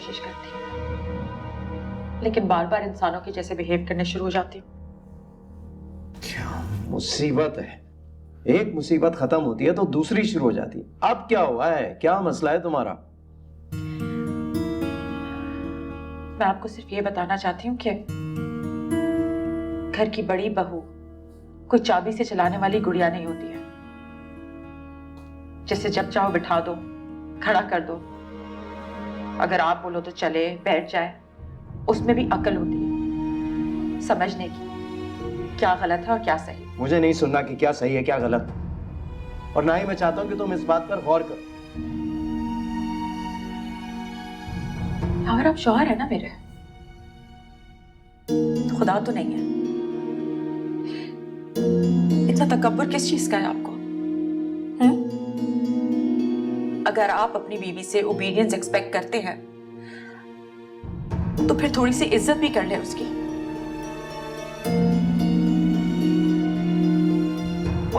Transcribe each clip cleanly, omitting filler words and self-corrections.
कोशिश करती हूँ, लेकिन बार बार इंसानों के जैसे बिहेव करने शुरू हो जाती हूँ। क्या मुसीबत है, एक मुसीबत खत्म होती है तो दूसरी शुरू हो जाती है। अब क्या हुआ है, क्या मसला है तुम्हारा? मैं आपको सिर्फ ये बताना चाहती हूँ कि घर की बड़ी बहू कोई चाबी से चलाने वाली गुड़िया नहीं होती है, जिसे जब चाहो बिठा दो, खड़ा कर दो, अगर आप बोलो तो चले बैठ जाए। उसमें भी अकल होती है, समझने की क्या गलत है और क्या सही। मुझे नहीं सुनना कि क्या सही है क्या गलत, और ना ही मैं चाहता हूं कि तुम इस बात पर गौर करो। अगर आप शौहर है ना मेरे, खुदा तो नहीं है। इतना तकब्बुर किस चीज का है आपको? अगर आप अपनी बीवी से ओबीडियंस एक्सपेक्ट करते हैं तो फिर थोड़ी सी इज्जत भी कर ले उसकी।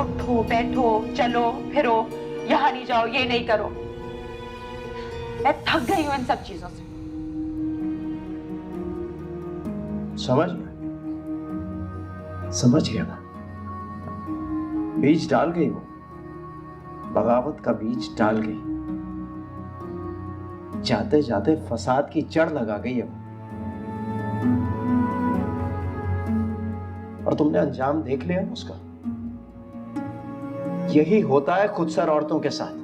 उठो बैठो चलो फिरो, यहां नहीं जाओ, ये नहीं करो। मैं थक गई हूं इन सब चीजों से। समझ गया ना, बीज डाल गई वो, बगावत का बीज डाल गई, जाते जाते फसाद की जड़ लगा गई अब, और तुमने अंजाम देख लिया उसका। यही होता है खुदसर औरतों के साथ।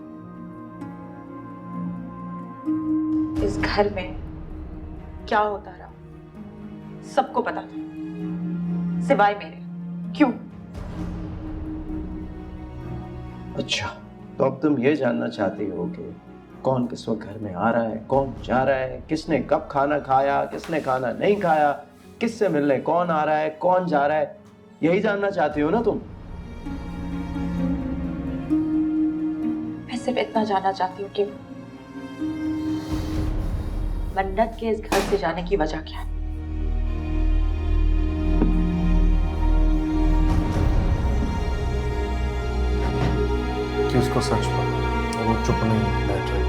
इस घर में क्या होता रहा सबको पता था, सिवाय मेरे। क्यों? अच्छा, तो अब तुम ये जानना चाहती हो कि कौन किस वक्त घर में आ रहा है, कौन जा रहा है, किसने कब खाना खाया, किसने खाना नहीं खाया, किससे मिलने कौन आ रहा है, कौन जा रहा है, यही जानना चाहती हो ना तुम? मैं सिर्फ इतना जानना चाहती हूँ कि मन्नत के इस घर से जाने की वजह क्या है। कि उसको सच पता और वो चुप नहीं बैठ रही।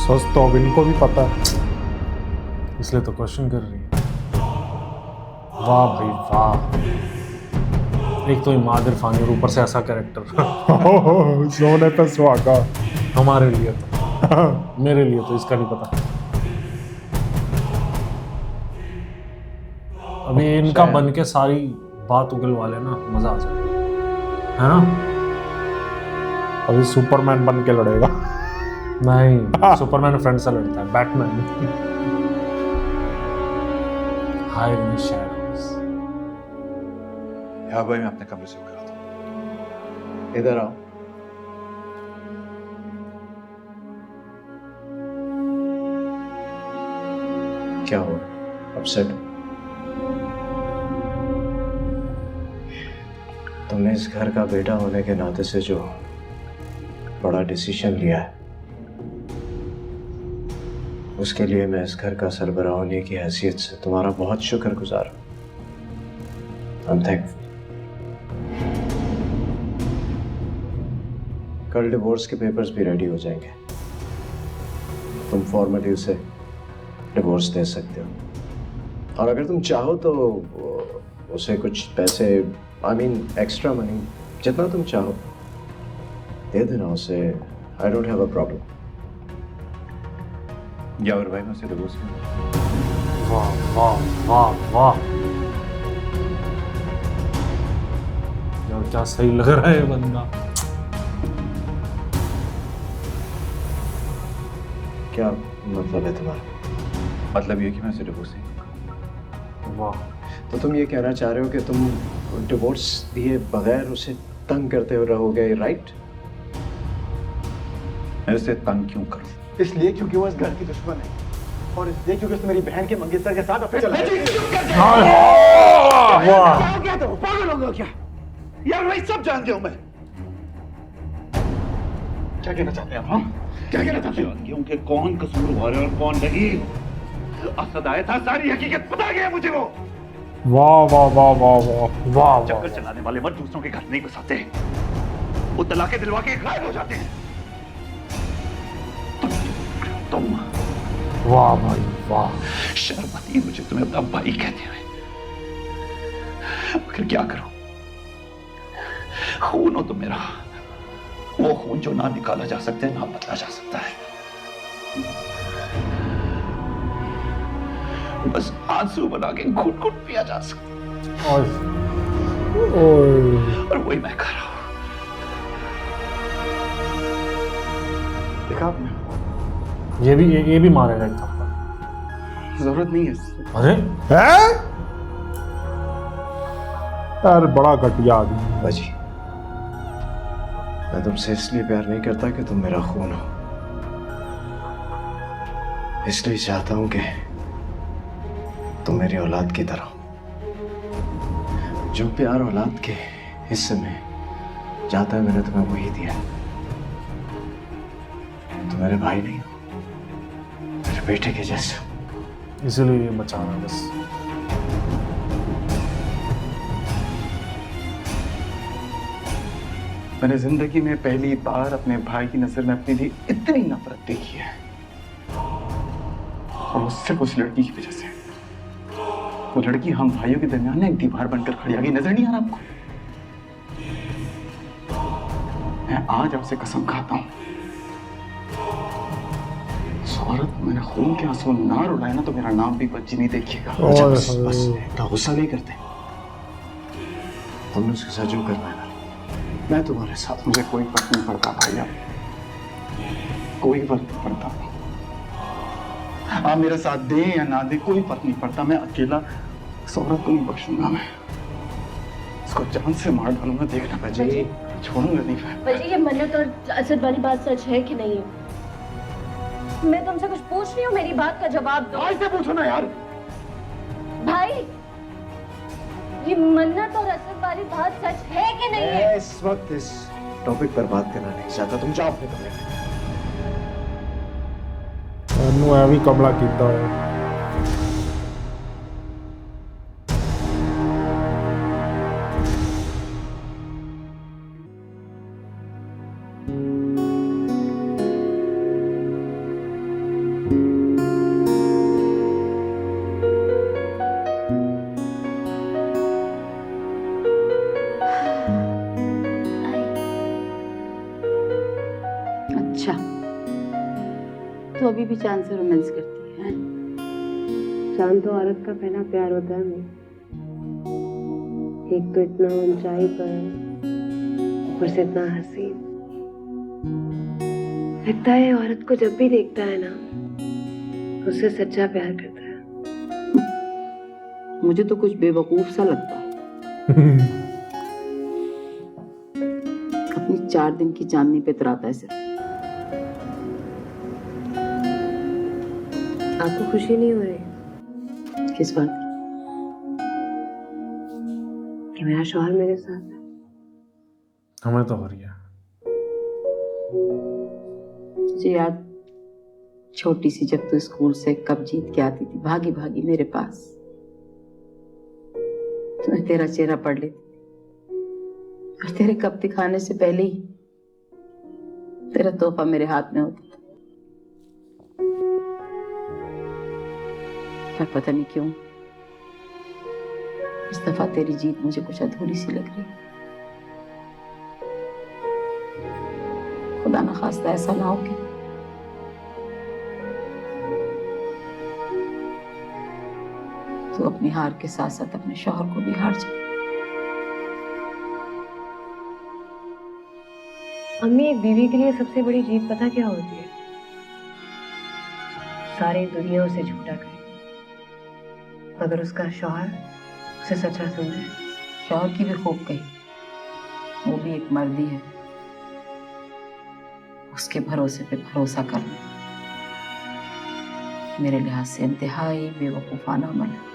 सच तो अब इनको भी पता है, इसलिए तो क्वेश्चन कर रही है। वाह भाई वाह, एक तो इमाद इरफानी और ऊपर से ऐसा कैरेक्टर। सोने पे सुहागा हमारे लिए तो, मेरे लिए तो इसका नहीं पता। अभी इनका बन के सारी बात उगलवा लेना, मजा आ जाएगा, है ना? अभी सुपरमैन बन के लड़ेगा। नहीं, सुपरमैन फ्रेंड से लड़ता है, बैटमैन। हाय इन शैडोज। यार भाई, मैं अपने कमरे से उठ रहा था। इधर आओ। क्या हुआ, अपसेट? तुमने इस घर का बेटा होने के नाते से जो बड़ा डिसीजन लिया है, उसके लिए मैं इस घर का सरबराह होने की हैसियत से तुम्हारा बहुत शुक्रगुजार हूं। I am thankful. कल डिवोर्स के पेपर्स भी रेडी हो जाएंगे, तुम फॉर्मली उसे डिवोर्स दे सकते हो, और अगर तुम चाहो तो उसे कुछ पैसे, आई मीन एक्स्ट्रा मनी, जितना तुम चाहो दे देना उसे। I don't have a problem. यार भाई, मैं उसे डिवोर्स कर दूं। वाह वाह वाह वाह, यार क्या सही लग रहा है बंदा। क्या मतलब है तुम्हारा? मतलब ये कि मैं उसे डिवोर्स नहीं दूंगा। वाह, तो तुम ये कहना चाह रहे हो कि तुम डिवोर्स दिए बगैर उसे तंग करते हुए रहोगे, राइट? मैं उसे तंग क्यों करूं? इसलिए क्योंकि वो इस घर की दुश्मन है, और इसलिए क्योंकि उसने मेरी बहन के मंगेतर के साथ अफेयर चलाया। वाह, क्या तो पागल हो गया क्या? यार भाई, सब जानते हूं मैं। क्या कहना चाहते हैं आप? हाँ, क्या कहना चाहते हैं? क्योंकि कौन कसूरवार है और कौन नहीं, असद आया था, सारी हकीकत पता गया मुझे। वो वाह वाह वाह वाह वाह वाह, चक्कर चलाने वाले मत दूसरों के घर नहीं घुसाते। वो तलाके दिलवा के गायब हो जाते हैं। तुम वाह भाई वाह। शर्म आती है मुझे तुम्हें अपना भाई कहते हुए, आखिर क्या करूं? खून हो तो मेरा, वो खून जो ना निकाला जा सकता है ना बदला जा सकता है। बस आंसू बना के घुट घुट पिया जा सकता है, और वही मैं कर रहा हूं। देखा आपने, ये भी मारेगा एक थप्पड़। जरूरत नहीं है। अरे है यार, बड़ा घटिया आदमी। बाजी, मैं तुमसे इसलिए प्यार नहीं करता कि तुम मेरा खून हो, इसलिए चाहता हूं कि तुम मेरी औलाद की तरह हो। जो प्यार औलाद के हिस्से में जाता है, मैंने तुम्हें वही दिया। तुम मेरे भाई नहीं हो, मेरे बेटे के जैसे हो। इसीलिए ये बचा रहा है बस। मैंने जिंदगी में पहली बार अपने भाई की नजर में अपने लिए इतनी नफरत देखी है, और वो सिर्फ उस लड़की की वजह से। वो लड़की हम भाइयों के दरमियान ना एक दीवार बनकर खड़ी आ गई। नजर नहीं आ रहा आपको? मैं आज आपसे कसम खाता हूं, औरत मैंने खून के आंसू ना रुलाए ना तो मेरा नाम भी बच्ची नहीं देखिएगा। अच्छा बस इतना गुस्सा नहीं करते। तुमने उसके साथ जो करना है ना, मैं तुम्हारे साथ। मुझे कोई फर्क नहीं पड़ता भाई, आप कोई फर्क नहीं पड़ता। आप मेरा साथ दें या ना दें कोई फर्क नहीं पड़ता। मैं अकेला इस औरत को नहीं बख्शूंगा। मैं इसको जान से मार डालूंगा। देखना बाजी, छोड़ूंगा नहीं मैं। वैसे ये मन्नत और असद वाली बात सच है कि नहीं है? मैं तुमसे कुछ पूछ रही हूँ, मेरी बात का जवाब दो। भाई से पूछो ना यार। भाई, ये मन्नत और असद वाली बात सच है कि नहीं है? मैं इस वक्त इस टॉपिक पर बात करना नहीं चाहता। तुम जाओ अपने कमरे में। ਇਹਨੂੰ ਐਵੇਂ ਕਮਲਾ ਕੀਤਾ ਹੋਇਆ। अच्छा, तो अभी भी चांद से रोमांस करती है? चांद तो औरत का पहला प्यार होता है। एक तो इतना ऊंचाई पर, ऊपर से इतना हसीन। लगता है औरत को जब भी देखता है ना, उससे सच्चा प्यार करता है। मुझे तो कुछ बेवकूफ सा लगता है। अपनी 4 दिन की चांदनी पे इतराता है सिर्फ। आपको खुशी नहीं हो रही किस बात कि मेरा शौहर मेरे साथ है? हमें तो हो रही है। तुझे याद, छोटी सी जब तू स्कूल से कप जीत के आती थी भागी भागी मेरे पास, तो मैं तेरा चेहरा पढ़ लेती थी और तेरे कप दिखाने से पहले ही तेरा तोहफा मेरे हाथ में होता था। पर पता नहीं क्यों इस दफा तेरी जीत मुझे कुछ अधूरी सी लग रही है। खुदा ना खास्ता ऐसा ना हो कि तू अपनी हार के साथ साथ अपने शौहर को भी हार जाए। अम्मी, एक बीवी के लिए सबसे बड़ी जीत पता क्या होती है? सारी दुनिया उसे झूठा करे मगर उसका शौहर उसे सच्चा समझे। शौहर की भी खूब कही, वो भी एक मर्द ही है। उसके भरोसे पे भरोसा करना मेरे लिहाज से इंतहाई बेवकूफाना अमल है।